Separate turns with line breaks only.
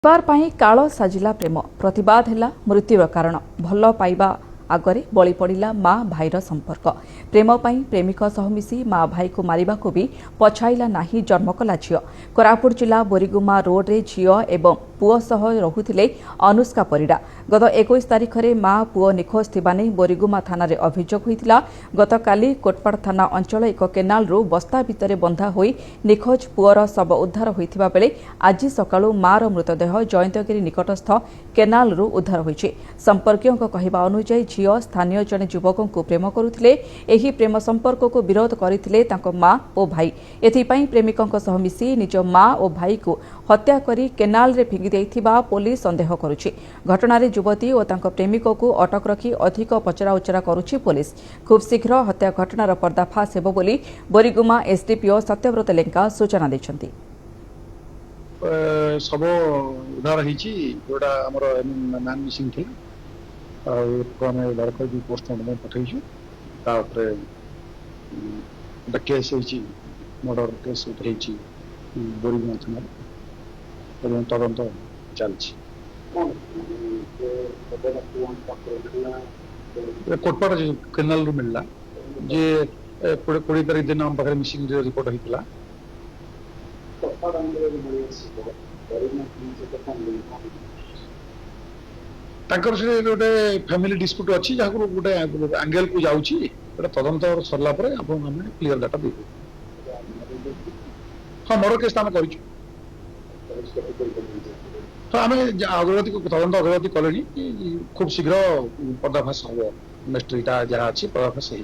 परिवार पाई काल साजिला प्रेम प्रतिवाद है मृत्युर कारण भल पाइबा आगरे बलि पड़ा माँ भाईर संपर्क प्रेम पाई प्रेमिक सह मिसी माँ भाई को मारिबा को भी पछाइला नाही जन्म कला झील कोरापुट जिला बोरीगुमा रोड रे झील एवं पुओ सह रहुथिले अनुष्का परिडा गत 21 तारिख में माँ पुओ निखोज थिबा नै बोरीगुमा थाना रे अभियोग होइतिला गतकाली कोटपाड़ थाना अंचल एक केनाल रु बस्ता भितरे बंधा होई निखोज पुओर शव उद्धार होइतिबा बेले आज सकाळु मार मृतदेह जयंतगिरी निकटस्थ केनाल रु उद्धार होइछि संपर्कियों कहवा अनुसार झील स्थानीय जने युवकों को प्रेम करुथिले एही प्रेम संपर्क को विरोध करथिले तांको माँ और भाई एथिपाई प्रेमिकों सह मिसी निज माँ और भाई को हत्या करी केनाल रे फिंगी देइथिबा पुलिस संदेह करुछि घटना युवती और तांको प्रेमिक को अटक रखी अधिक पचरा उचरा करुछि पुलिस खूब शीघ्र हत्या घटनार पर्दाफाश हेबो बोली बोरीगुमा एसडीपीओ सत्यव्रत लेंका सूचना दैछन्ति।
सब उद्धार होती जोटा आमर मैन मिसिंग थी आम उद्धार कर पोस्टमार्टम पठेचु केस मर्डर केस होती बोरीगुमा थाना तदंत चलती कोटपाड़ केनाल रु मिलला जे 20 तारीख दिन आम पाखे मिसिंग रिपोर्ट होता तांकर से गोटे फैमिली डिस्प्यूट अच्छी जहाँ गोटे एंगल को जाऊँगी तदंत सरला क्लीयर डाटा दे हाँ मर्डर केस आम कर आम अग्रगति तदंत अग्रगति कले खूब शीघ्र पर्दाफाश हम मिस्ट्रीटा जहाँ अच्छी पर्दाफाश हो